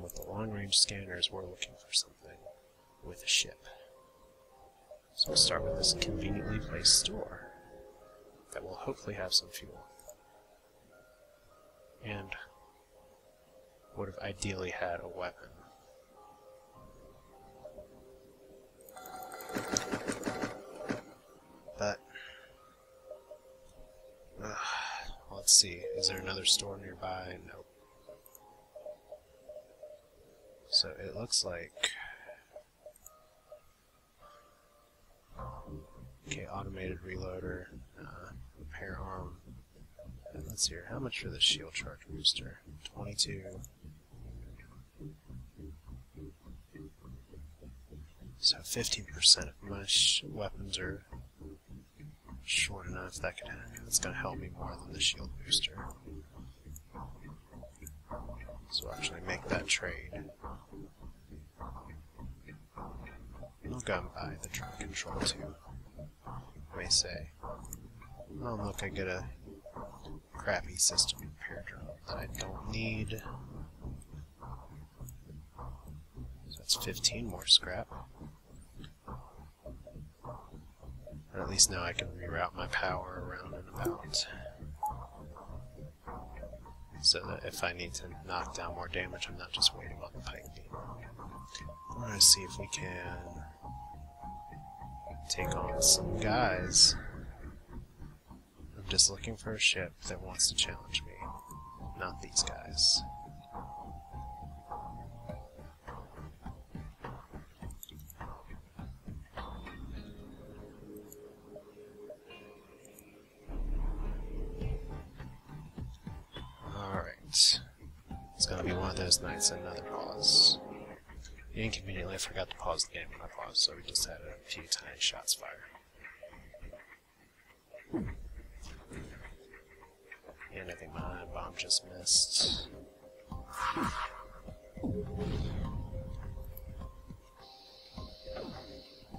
And with the long-range scanners, we're looking for something with a ship. So we'll start with this conveniently placed store that will hopefully have some fuel. And would have ideally had a weapon. But let's see, is there another store nearby? Nope. So it looks like, okay, automated reloader, repair arm. And let's see here, how much for the shield charge booster? 22. So 15% of my weapons are short enough that's going to help me more than the shield booster. So I'll actually make that trade. I'll go and buy the drone control too. I may say, oh look, I get a crappy system repair drone that I don't need. So that's 15 more scrap. Or at least now I can reroute my power around and about. So that if I need to knock down more damage, I'm not just waiting on the pike beam. I'm going to see if we can take on some guys. I'm just looking for a ship that wants to challenge me, not these guys. It's gonna be one of those nights, another pause. Inconveniently, I forgot to pause the game when I paused, so we just had a few tiny shots fired. And I think my bomb just missed.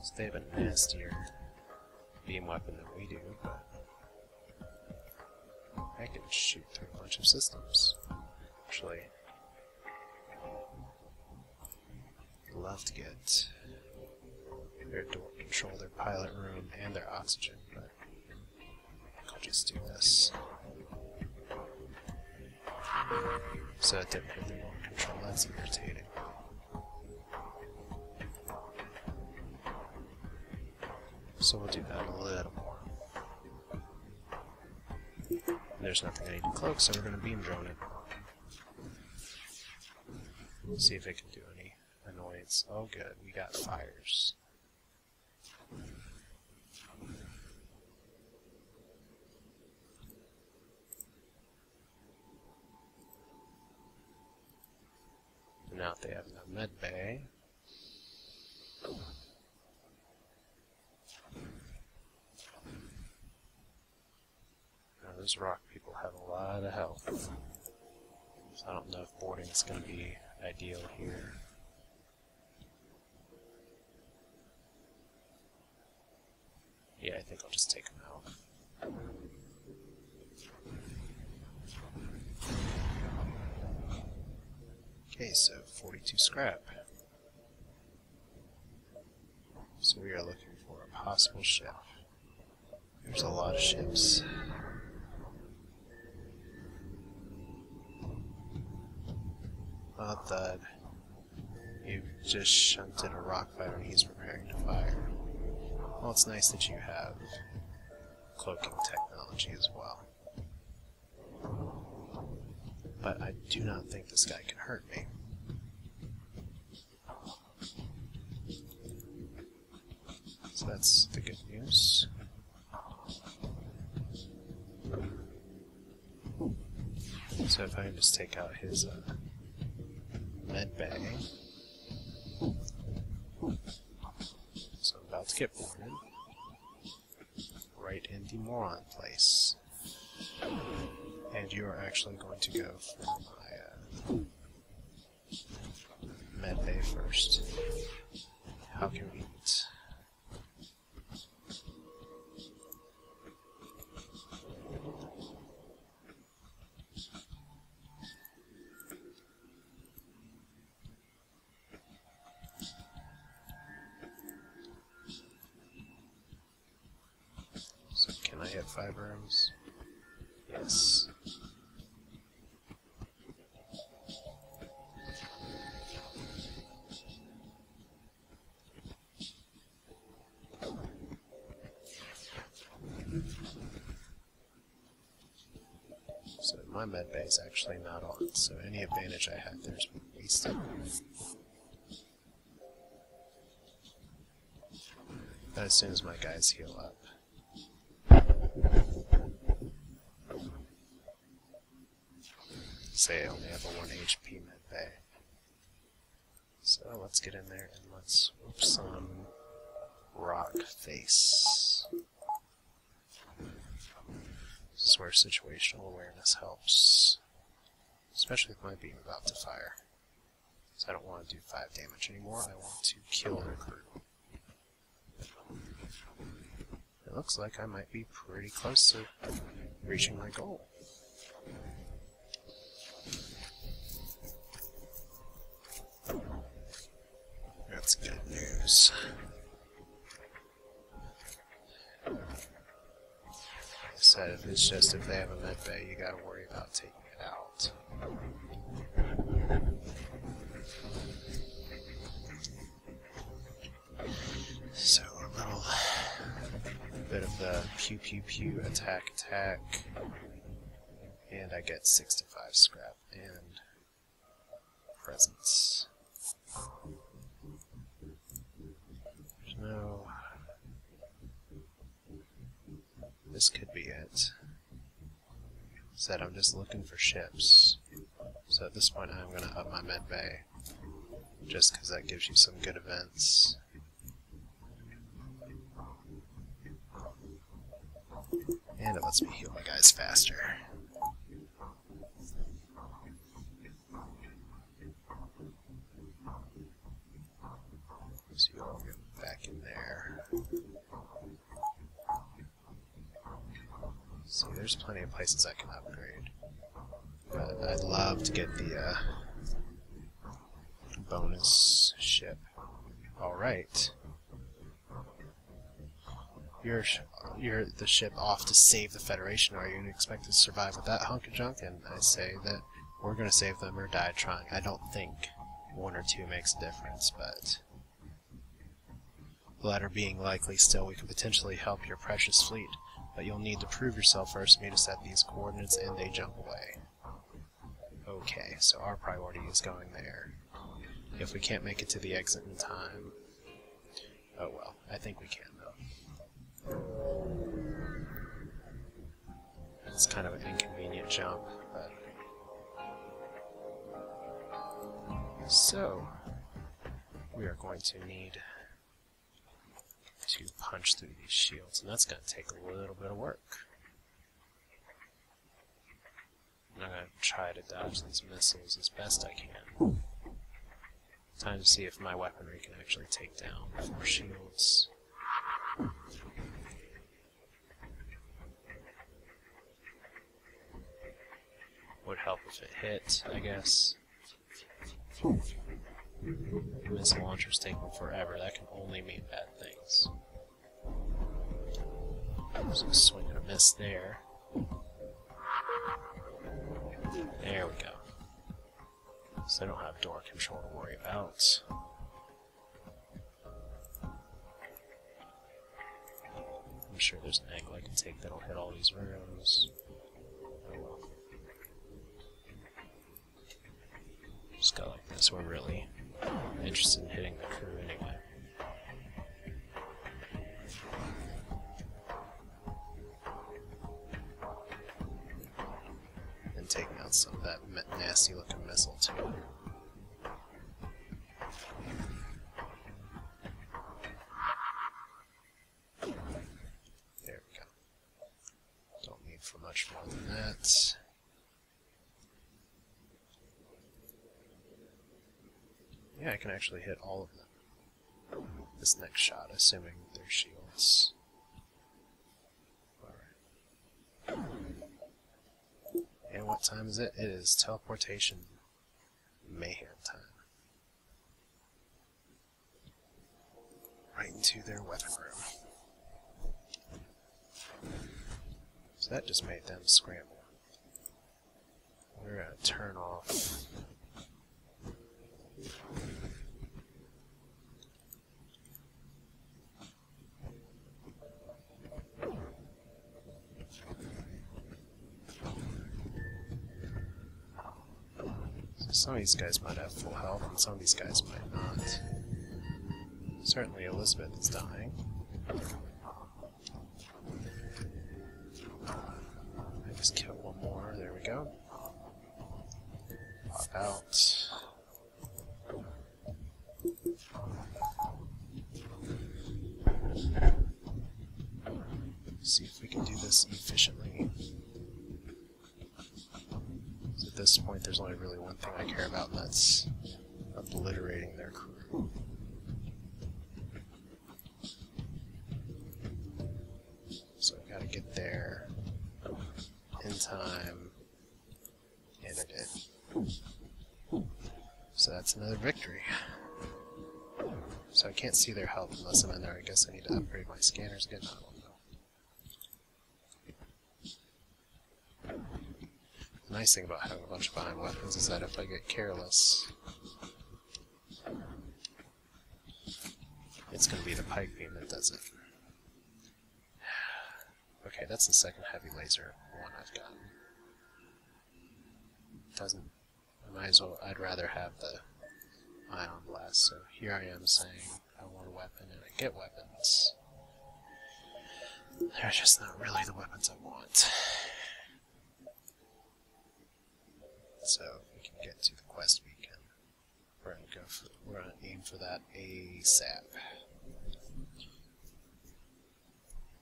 So they have a nastier beam weapon than we do, but I can shoot through a bunch of systems. Actually, love to get their door control, their pilot room, and their oxygen, but I'll just do this. So it didn't hit the door control, that's irritating. So we'll do that a little more. There's nothing I need to cloak, so we're going to beam drone it. See if it can do any annoyance. Oh good, we got fires. And now if they have no med bay. Now those rock people have a lot of health. So I don't know if boarding is going to be ideal here. Yeah, I think I'll just take them out. Okay, so 42 scrap. So we are looking for a possible ship. There's a lot of ships. Oh, thud. You just shunted a rock fighter and he's preparing to fire. Well, it's nice that you have cloaking technology as well. But I do not think this guy can hurt me. So that's the good news. So if I can just take out his med bay. So I'm about to get boarded. Right in the moron place. And you are actually going to go for my med bay first. How convenient. hit 5 rooms? Yes. So my med bay is actually not on, so any advantage I had there's been wasted. But as soon as my guys heal up. Say I only have a 1 HP med bay. So let's get in there and let's whoop some rock face. This is where situational awareness helps. Especially with my beam about to fire. So I don't want to do 5 damage anymore, I want to kill their crew. It looks like I might be pretty close to reaching my goal. That's good news. Like I said, if it's just if they have a med bay, you gotta worry about taking it out. So a little bit of the pew pew pew attack, and I get 65 scrap and presence. There's no... This could be it. Said I'm just looking for ships. So at this point I'm going to up my med bay, just because that gives you some good events. And it lets me heal my guys faster. So you all get back in there. See, there's plenty of places I can upgrade. But I'd love to get the bonus ship. Alright. You're the ship off to save the Federation. Are you expected to survive with that hunk of junk? And I say that we're going to save them or die trying. I don't think 1 or 2 makes a difference, but the latter being likely, still we can potentially help your precious fleet. But you'll need to prove yourself first for me to set these coordinates, and they jump away. Okay, so our priority is going there. If we can't make it to the exit in time... Oh well, I think we can though. It's kind of an inconvenient jump, but... So, we are going to need to punch through these shields, and that's going to take a little bit of work. I'm going to try to dodge these missiles as best I can. Time to see if my weaponry can actually take down 4 shields. Would help if it hit, I guess. Missile launchers take them forever. That can only mean bad things. There's a swing and a miss there. There we go. So I don't have door control to worry about. I'm sure there's an angle I can take that'll hit all these rooms. Oh well. Just go like this. We're really interested in hitting the crew anyway. And taking out some of that nasty looking missile too. There we go. Don't need for much more than that. Yeah, I can actually hit all of them. This next shot, assuming they're shields. Alright. And what time is it? It is teleportation mayhem time. Right into their weapon room. So that just made them scramble. We're going to turn off some of these guys might have full health, and some of these guys might not. Certainly Elizabeth is dying. I just killed one more, there we go. Pop out. See if we can do this efficiently. At this point, there's only really one thing I care about, and that's obliterating their crew. So I gotta get there in time, and I did. So that's another victory. So I can't see their health unless I'm in there. I guess I need to upgrade my scanners again. I don't know. The nice thing about having a bunch of behind weapons is that if I get careless, it's going to be the pike beam that does it. Okay, that's the second heavy laser one I've gotten. Doesn't. I might as well. I'd rather have the ion blast. So here I am saying I want a weapon, and I get weapons. They're just not really the weapons I want. So if we can get to the quest beacon, we're gonna aim for that ASAP.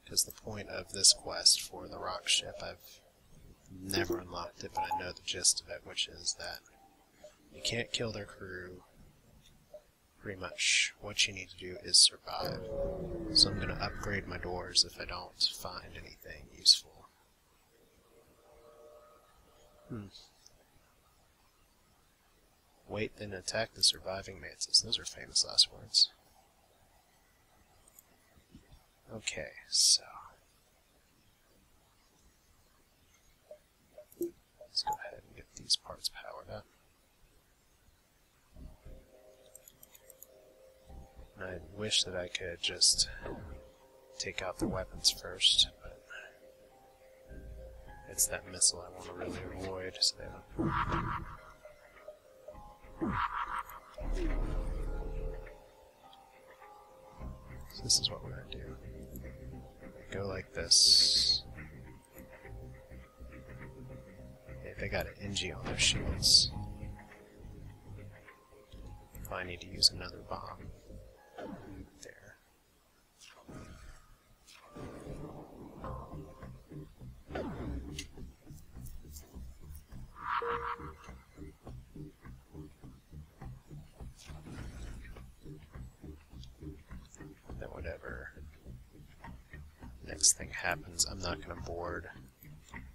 Because the point of this quest for the rock ship, I've never unlocked it, but I know the gist of it, which is that you can't kill their crew. Pretty much what you need to do is survive. So I'm gonna upgrade my doors if I don't find anything useful. Wait, then attack the surviving mantis. Those are famous last words. Okay, so let's go ahead and get these parts powered up. And I wish that I could just take out their weapons first, but it's that missile I want to really avoid, so they don't. So this is what we're going to do. Go like this. Okay, they got an NG on their shields. If I need to use another bomb. There. Then whatever next thing happens, I'm not going to board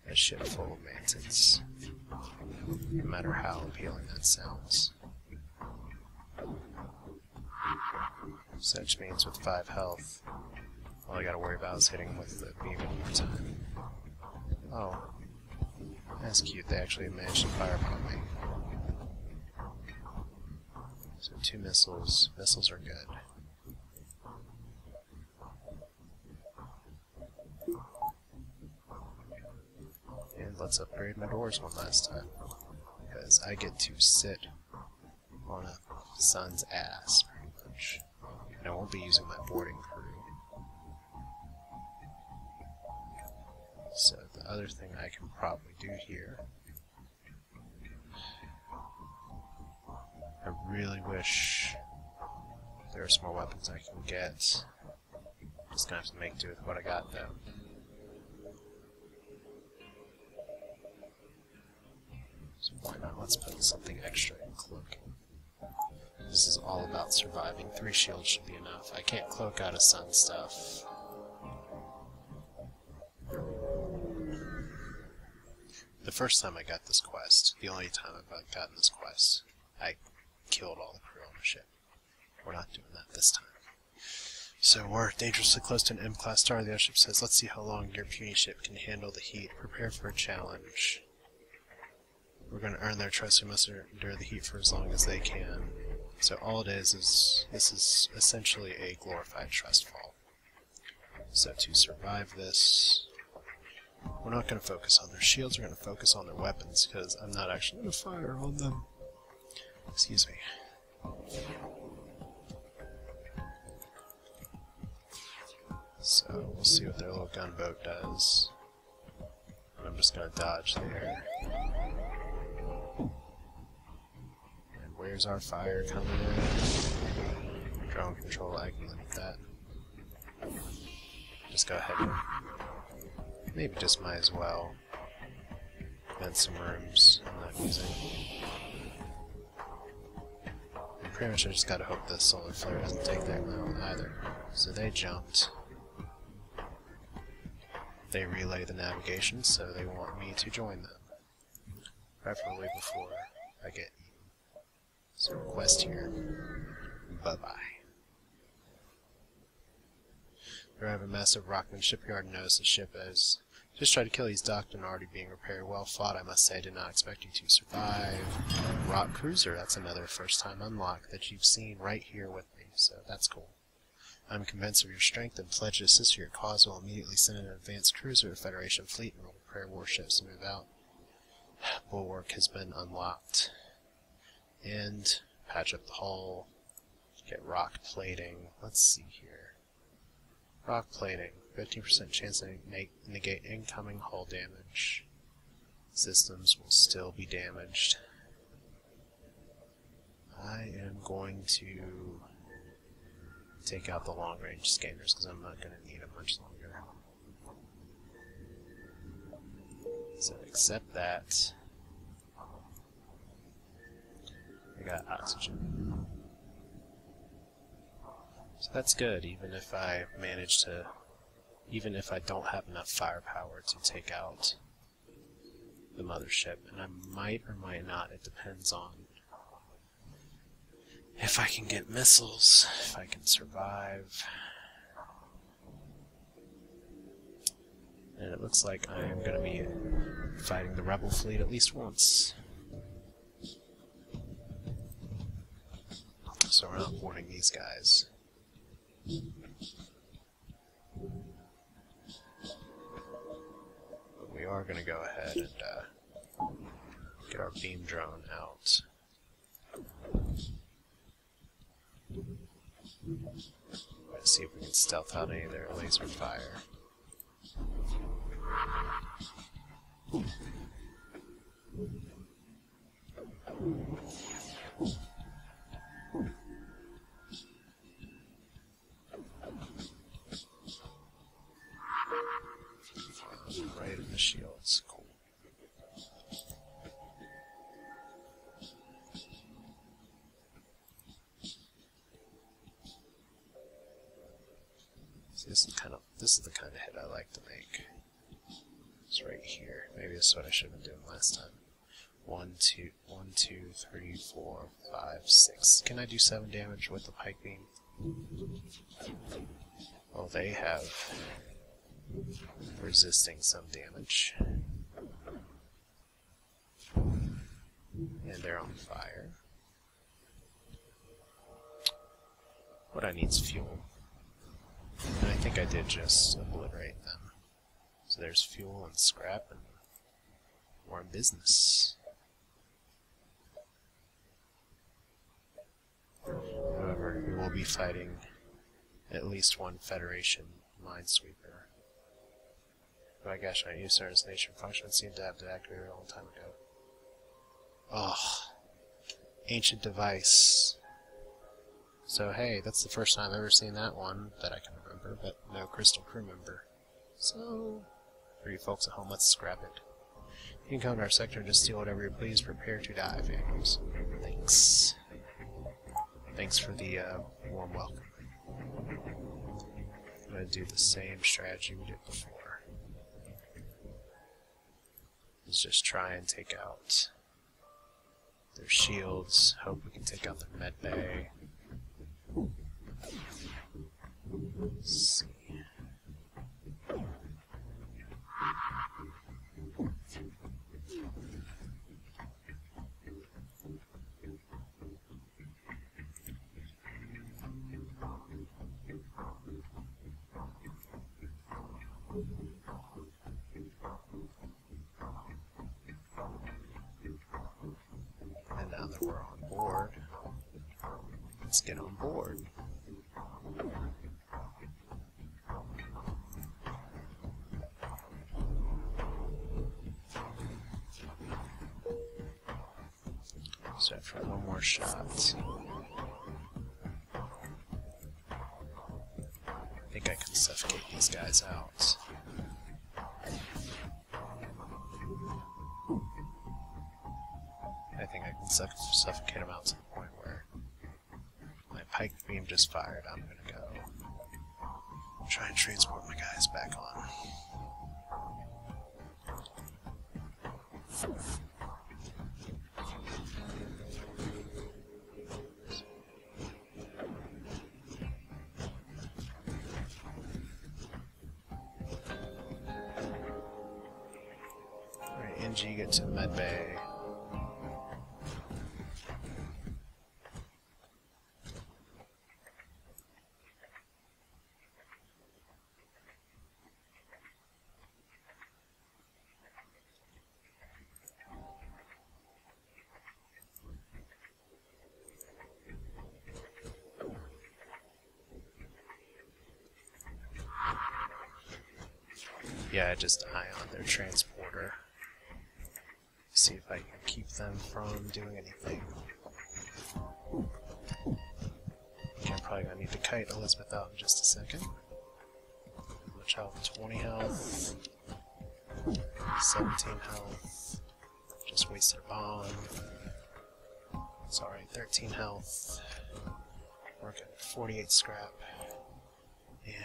a ship full of mantids, no matter how appealing that sounds. So that just means with 5 health, all I gotta worry about is hitting with the beam one more time. Oh, that's cute, they actually managed to firebomb me. So 2 missiles. Missiles are good. And let's upgrade my doors one last time, because I get to sit on a sun's ass, pretty much. And I won't be using my boarding crew. So the other thing I can probably do here, I really wish there were some more weapons I can get. Just gonna have to make do with what I got though. So why not? Let's put something extra in cloaking. This is all about surviving. 3 shields should be enough. I can't cloak out of sun stuff. The first time I got this quest, the only time I've gotten this quest, I killed all the crew on the ship. We're not doing that this time. So we're dangerously close to an M-class star, the airship says. Let's see how long your puny ship can handle the heat. Prepare for a challenge. We're going to earn their trust. We must endure the heat for as long as they can. So all it is this is essentially a glorified trust fall. So to survive this, we're not going to focus on their shields, we're going to focus on their weapons, because I'm not actually going to fire on them. Excuse me. So we'll see what their little gunboat does. I'm just going to dodge there. And where's our fire coming in? Drone control, I can limit that. Just go ahead and maybe just might as well vent some rooms I'm not using. And pretty much I just gotta hope the solar flare doesn't take that out either. So they jumped. They relay the navigation, so they want me to join them. Preferably before I get eaten. So quest here. Bye-bye. We arrive at a massive Rockman shipyard and notice the ship as just tried to kill. He's docked and already being repaired. Well fought, I must say. Did not expect you to survive. Rock Cruiser, that's another first time unlock that you've seen right here with me, so that's cool. I'm convinced of your strength and pledge to assist your cause. Will immediately send an advanced cruiser to Federation fleet and will prepare warships to move out. Bulwark has been unlocked. And patch up the hull. Get rock plating. Let's see here. Rock plating. 15% chance to negate incoming hull damage. Systems will still be damaged. I am going to take out the long-range scanners because I'm not going to need them much longer. So accept that. I got oxygen. So that's good, even if I manage to, even if I don't have enough firepower to take out the mothership. And I might or might not, it depends on if I can get missiles, if I can survive. And it looks like I am going to be fighting the rebel fleet at least once. So we're not boarding these guys. But we are going to go ahead and get our beam drone out. Let's see if we can stealth out any of their laser fire. Right in the shields. Cool. See, this is the kind of hit I like to make. It's right here. Maybe this is what I should have been doing last time. 1, 2, 3, 4, 5, 6. Can I do 7 damage with the pike beam? Well, they have resisting some damage. And they're on fire. What I need is fuel. And I think I did just obliterate them. So there's fuel and scrap, and we're in business. However, we will be fighting at least one Federation minesweeper. Oh my gosh, I used Ernest Nation function. It seemed to have deactivated a long time ago. Oh, ancient device. So hey, that's the first time I've ever seen that one that I can remember, but no crystal crew member. So, for you folks at home, let's scrap it. You can come to our sector and just steal whatever you please. Prepare to die, families. Thanks. Thanks for the warm welcome. I'm going to do the same strategy we did before. Let's just try and take out their shields. Hope we can take out their med bay. board. Let's get on board. So for one more shot. I think I can suffocate these guys out. I think I can suffocate them out to the point where my pike beam just fired. I'm gonna go try and transport my guys back on. Alright, NG, get to medbay. Yeah, I just eye on their transporter. See if I can keep them from doing anything. Okay, I'm probably gonna need to kite Elizabeth out in just a second. Much health, 20 health, 17 health. Just wasted a bomb. Sorry, 13 health. Working 48 scrap. And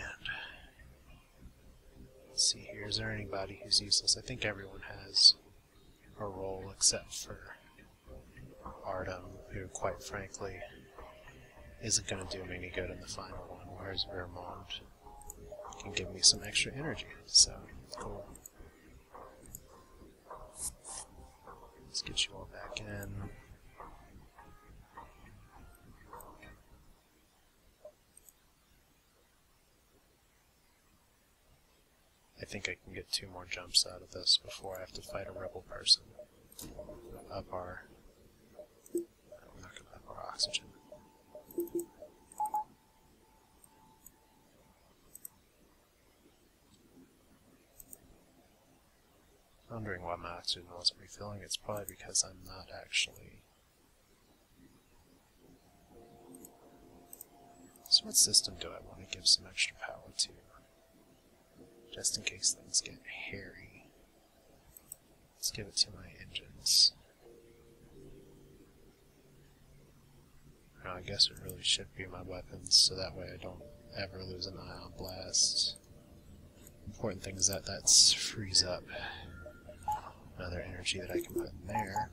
let's see here, is there anybody who's useless? I think everyone has a role except for Artem, who quite frankly isn't going to do me any good in the final one, whereas Vermont can give me some extra energy, so cool. Let's get you all back in. I think I can get 2 more jumps out of this before I have to fight a rebel person. Up our... I'm not going to up our oxygen. Wondering why my oxygen wasn't refilling. It's probably because I'm not actually... So what system do I want to give some extra power to? Just in case things get hairy. Let's give it to my engines. Now, I guess it really should be my weapons, so that way I don't ever lose an ion blast. Important thing is that that frees up another energy that I can put in there.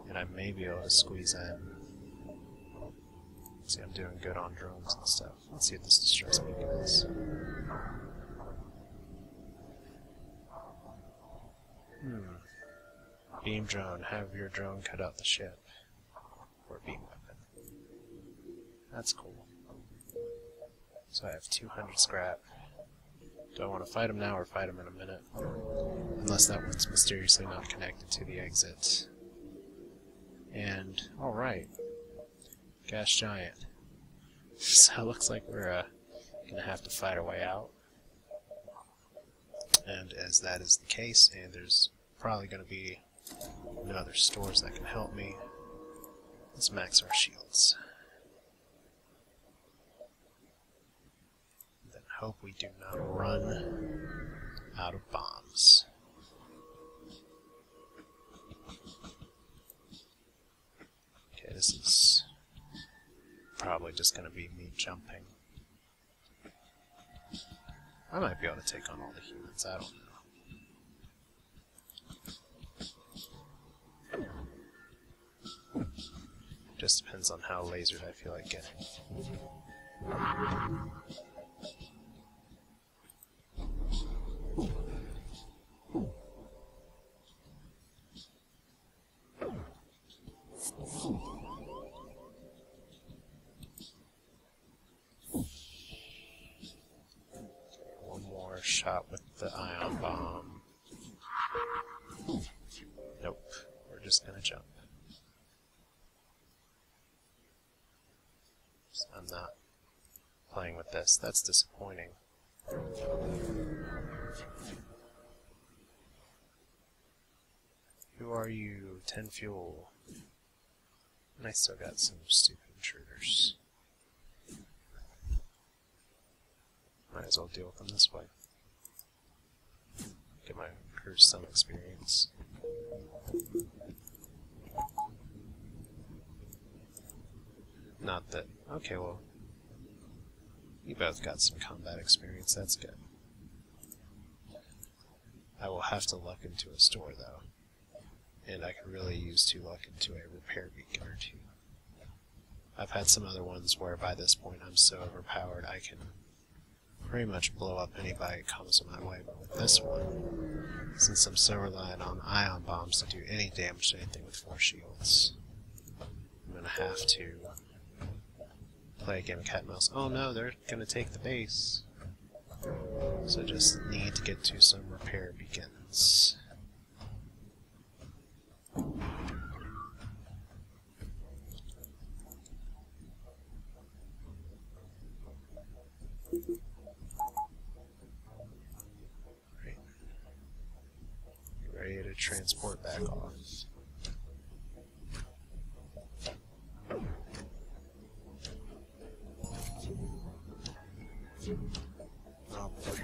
And I may be able to squeeze in. See, I'm doing good on drones and stuff. Let's see if this distress beacon is. Beam drone, have your drone cut out the ship. Or beam weapon. That's cool. So I have 200 scrap. Do I want to fight him now or fight him in a minute? Unless that one's mysteriously not connected to the exit. And, alright. Gas giant. So it looks like we're gonna have to fight our way out. And as that is the case, and there's probably gonna be no other stores that can help me, let's max our shields. And then hope we do not run out of bombs. Okay, this is probably just going to be me jumping. I might be able to take on all the humans, I don't know. Just depends on how lasered I feel like getting. One more shot with the ion bomb. Nope, we're just gonna jump. I'm not playing with this. That's disappointing. Who are you? 10 fuel. And I still got some stupid intruders. Might as well deal with them this way. Get my crew some experience. Not that... Okay, well... You both got some combat experience, that's good. I will have to luck into a store, though. And I could really use to luck into a repair beacon or two. I've had some other ones where by this point I'm so overpowered I can pretty much blow up anybody that comes in my way, but with this one, since I'm so reliant on ion bombs to do any damage to anything with force shields, I'm gonna have to play a game of cat and mouse. Oh no, they're gonna take the base. So just need to get to some repair beacons. Ready to transport back off. Oh boy.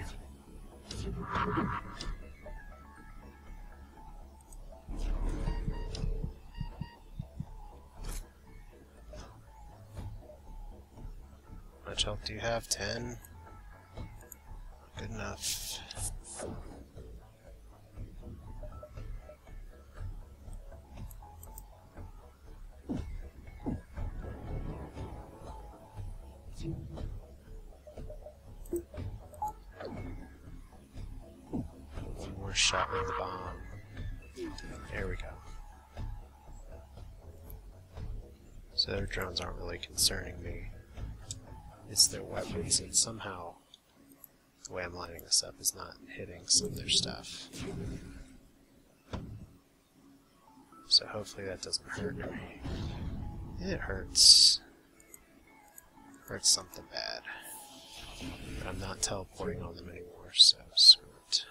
How much health do you have? 10? Good enough. One more shot with the bomb. There we go. So their drones aren't really concerning me. It's their weapons, and somehow the way I'm lining this up is not hitting some of their stuff. So hopefully that doesn't hurt me. It hurts. Hurts something bad. But I'm not teleporting on them anymore, so screw it.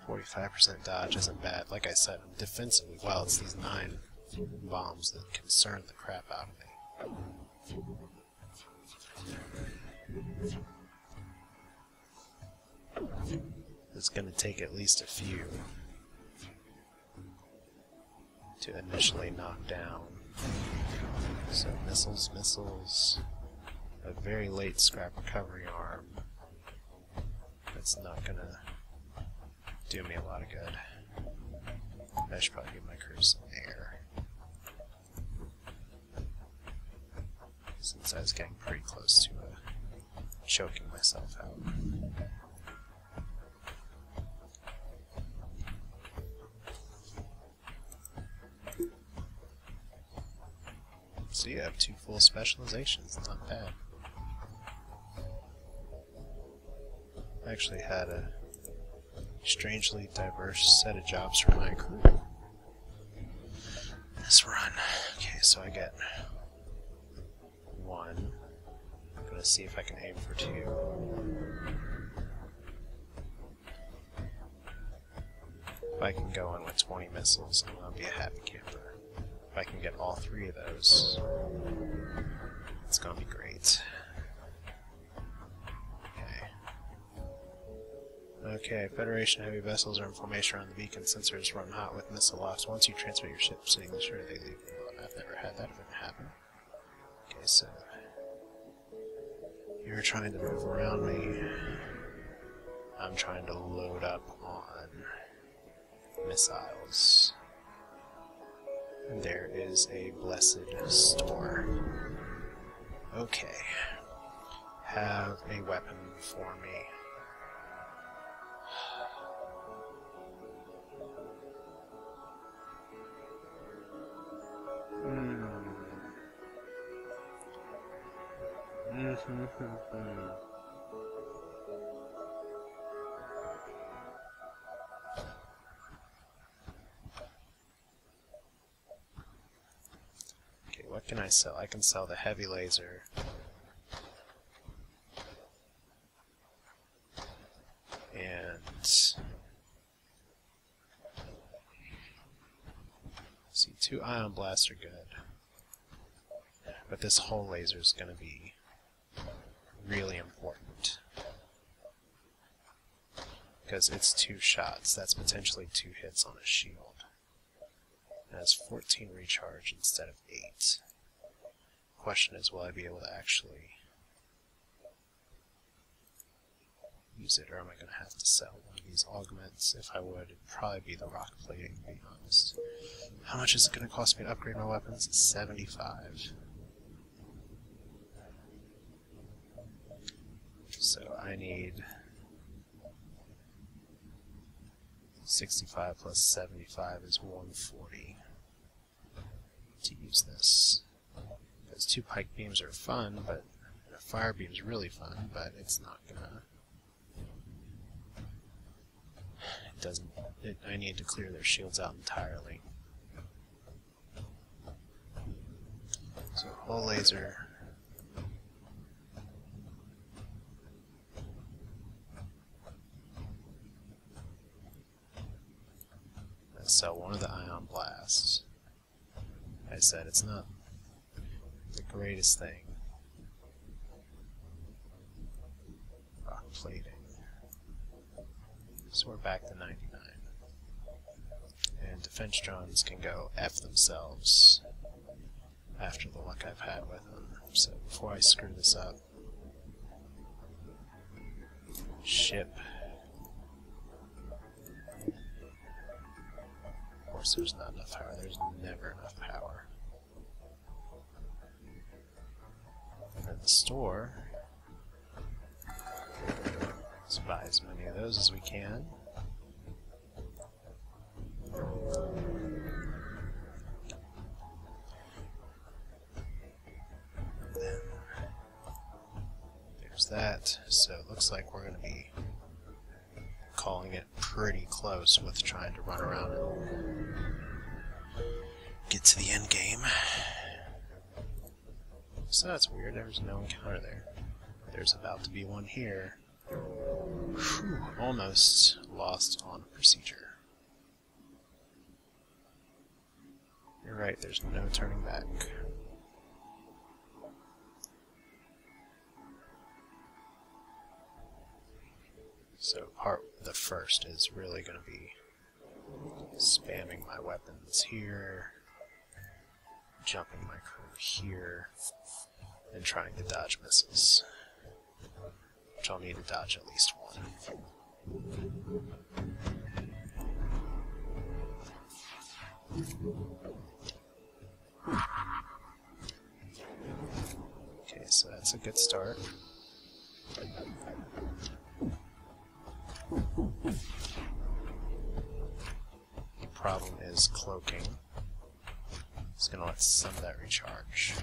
45% dodge isn't bad. Like I said, I'm defensively well. It's these 9 bombs that concern the crap out of me. It's going to take at least a few to initially knock down. So missiles, missiles, a very late scrap recovery arm. That's not going to do me a lot of good. I should probably give my crew some air, since I was getting pretty close to choking myself out. So you have 2 full specializations, not bad. I actually had a strangely diverse set of jobs for my crew this run. Okay, so I get 1. I'm gonna see if I can aim for 2. If I can go in with 20 missiles, I'm gonna be a happy camper. If I can get all 3 of those, it's gonna be great. Okay, Federation heavy vessels are in formation around the beacon. Sensors run hot with missile locks. Once you transfer your ship, sitting sure they leave. I've never had that ever happen. Okay, so you're trying to move around me. I'm trying to load up on missiles. And there is a blessed store. Okay. Have a weapon for me. can I sell? I can sell the heavy laser. And see, 2 ion blasts are good. But this whole laser is going to be really important. Because it's 2 shots. That's potentially 2 hits on a shield. It has 14 recharge instead of 8. Question is, will I be able to actually use it, or am I going to have to sell one of these augments? If I would, it'd probably be the rock plating, to be honest. How much is it going to cost me to upgrade my weapons? 75. So I need 65 plus 75 is 140 to use this. Because 2 pike beams are fun, but a fire beam is really fun, but it's not gonna... It doesn't... I need to clear their shields out entirely. So whole laser... Sell one of the ion blasts. I said it's not the greatest thing. Rock plating. So we're back to 99. And defense drones can go F themselves after the luck I've had with them. So before I screw this up, ship. Of course there's not enough power. There's never enough power. And in the store, let's buy as many of those as we can. Then there's that. So it looks like we're going to be calling it pretty close with trying to run around and get to the end game. So that's weird, there's no encounter there. There's about to be one here. Whew, almost lost on procedure. You're right, there's no turning back. So the first is really going to be spamming my weapons here, jumping my crew here, and trying to dodge missiles, which I'll need to dodge at least one. Okay, so that's a good start. The problem is cloaking. It's going to let some of that recharge.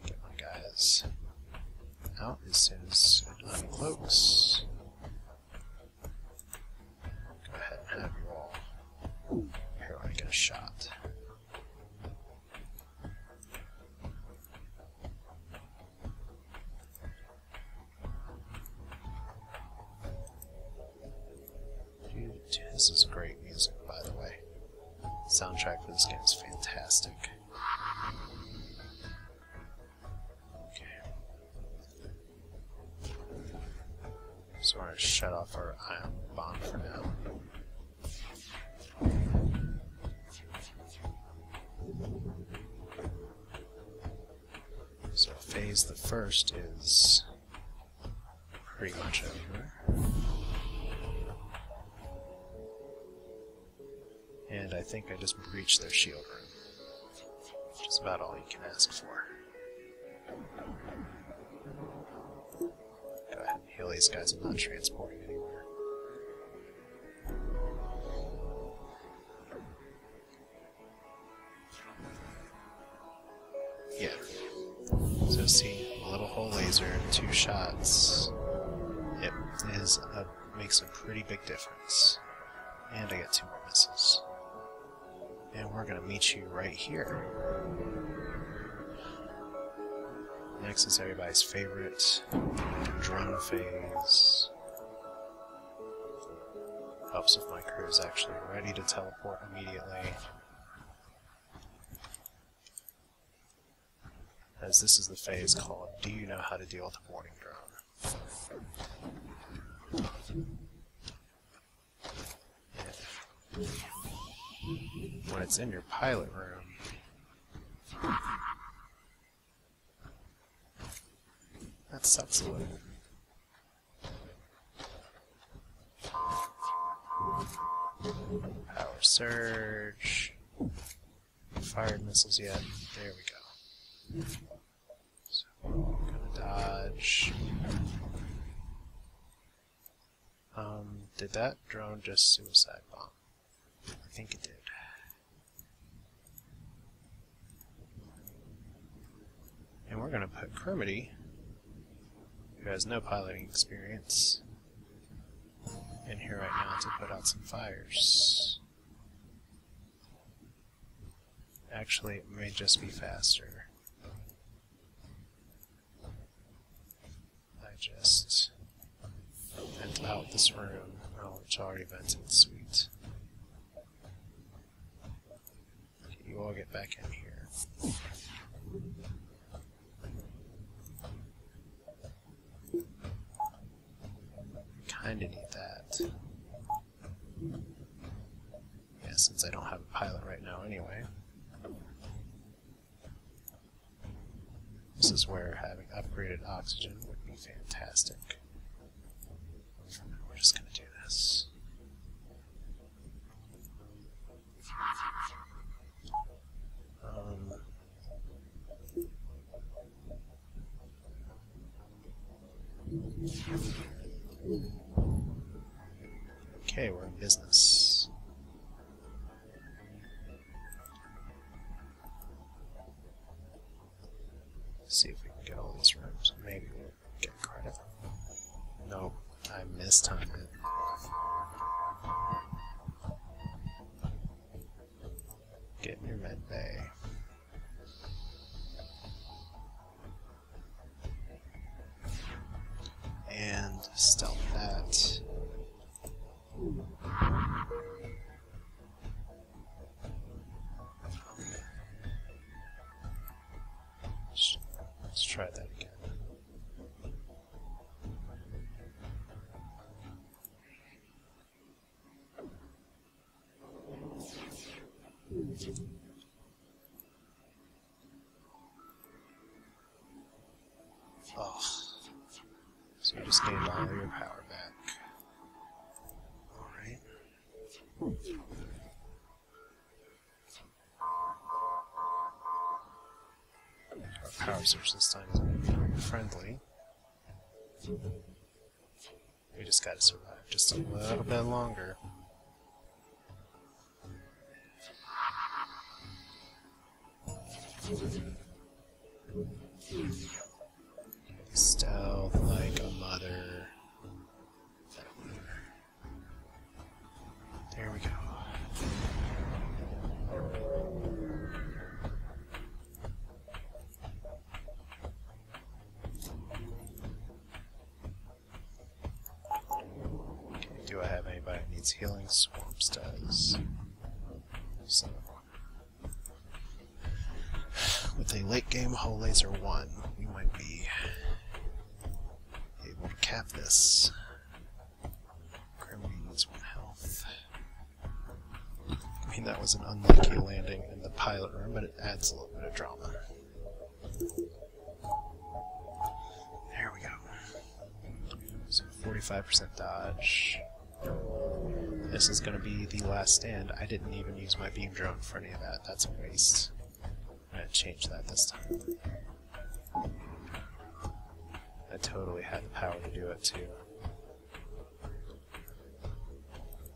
Get my guys out as soon as it uncloaks. Go ahead and have you all here when I get a shot. This is great music, by the way. The soundtrack for this game is fantastic. Okay. So we're going to shut off our ion bomb for now. So phase the first is pretty much over. And I think I just breached their shield room, which is about all you can ask for. Go ahead and heal these guys. I'm not transporting anywhere. Yeah. So see, a little hole laser, 2 shots. It makes a pretty big difference. And I get 2 more missiles. And we're going to meet you right here. Next is everybody's favorite drone phase. Helps if my crew is actually ready to teleport immediately. As this is the phase called Do You Know How to Deal with a Boarding Drone? Yeah. When it's in your pilot room, that sucks a little. Power surge. Fired missiles yet? There we go. So we're gonna dodge. Did that drone just suicide bomb? I think it did. And we're gonna put Kermity, who has no piloting experience, in here right now to put out some fires. Actually, it may just be faster. I just vent out this room. Oh, it's already vented. Sweet. Okay, you all get back in here. Kinda need that. Yeah, since I don't have a pilot right now anyway. This is where having upgraded oxygen would be fantastic. We're just gonna do this. Okay, we're in business. See if we can get all these rooms. Maybe we'll get credit. Nope, I mistimed it. Get in your med bay. And stealth that. Let's try that again. Oh. So you just gained all of your power back. Alright. Our power source this time is going to be very friendly. We just gotta survive just a little bit longer. Stealth like a mother. There we go. Okay, do I have anybody who needs healing? Swarms does. So, with a late game hull laser 1, we might be able to cap this. Grimly needs 1 health. I mean, that was an unlucky landing in the pilot room, but it adds a little bit of drama. There we go. So 45% dodge. This is going to be the last stand. I didn't even use my beam drone for any of that. That's a waste. I'm going to change that this time. I totally had the power to do it too.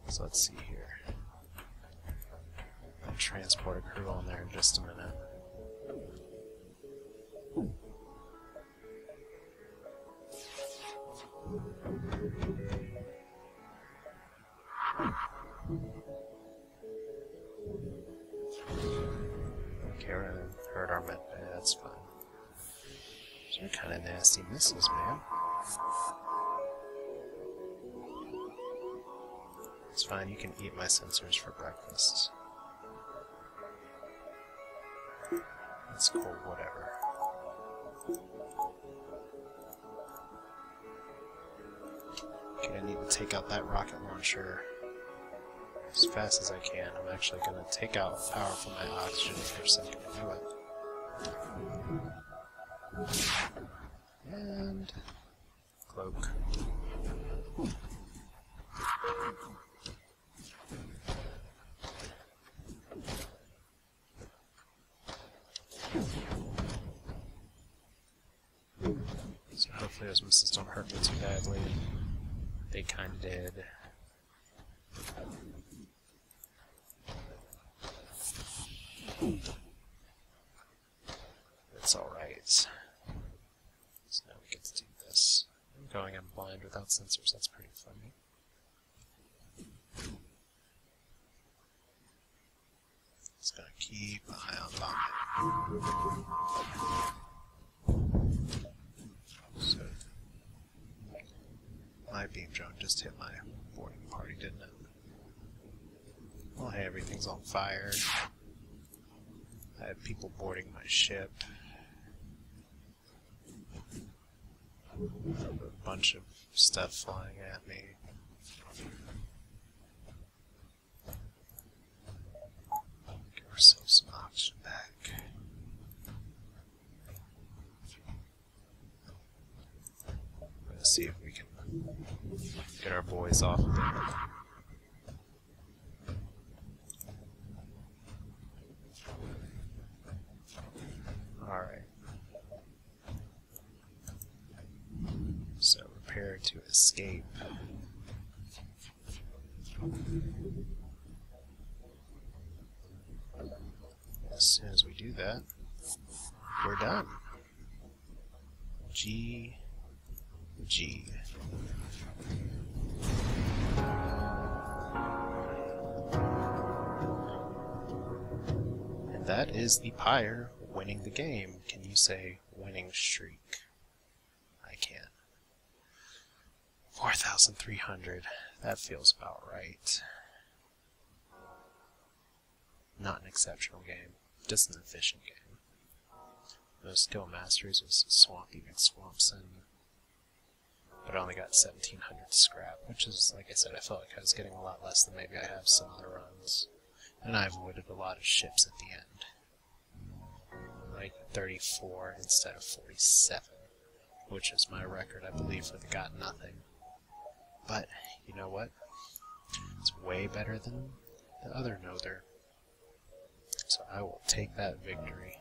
So let's see here. I'll transport a crew on there in just a minute. You're kind of nasty missiles, man. It's fine, you can eat my sensors for breakfast. That's cool, whatever. Okay, I need to take out that rocket launcher as fast as I can. I'm actually going to take out power from my oxygen for a second. Do it. And cloak. So hopefully those missiles don't hurt me too badly. They kinda did. It's alright. So now we get to do this. I'm going in blind without sensors, that's pretty funny. Just gonna keep an eye on bombing. So, my beam drone just hit my boarding party, didn't it? Well, hey, everything's on fire. I have people boarding my ship. A bunch of stuff flying at me. Give ourselves some oxygen back. Let's see if we can get our boys off of there. Alright. So prepare to escape. As soon as we do that, we're done. G. And that is the Pyre winning the game. Can you say winning streak? I can. 4,300. That feels about right. Not an exceptional game, just an efficient game. No skill masteries was Swampy McSwampson. But I only got 1,700 scrap, which is, like I said, I felt like I was getting a lot less than maybe I have some other runs. And I avoided a lot of ships at the end. Like 34 instead of 47, which is my record, I believe, for the Got Nothing. But, you know what? It's way better than the other Nother. So I will take that victory.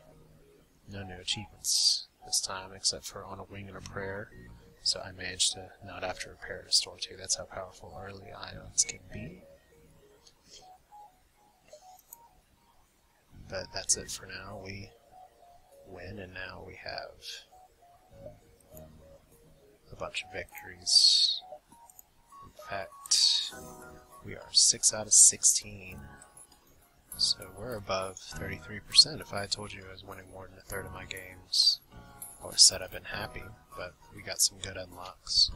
No new achievements this time, except for On a Wing and a Prayer. So I managed to not have to repair to store 2. That's how powerful early ions can be. But that's it for now. We win, and now we have a bunch of victories. In fact, we are 6 out of 16. So we're above 33%. If I had told you I was winning more than a third of my games, I would have said I've been happy, but we got some good unlocks.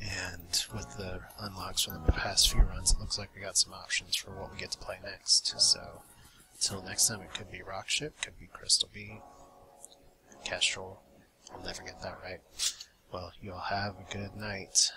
And with the unlocks from the past few runs, it looks like we got some options for what we get to play next. So, until next time, it could be Rock Ship, could be Crystal Bee, Kestrel. I'll never get that right. Well, you all have a good night.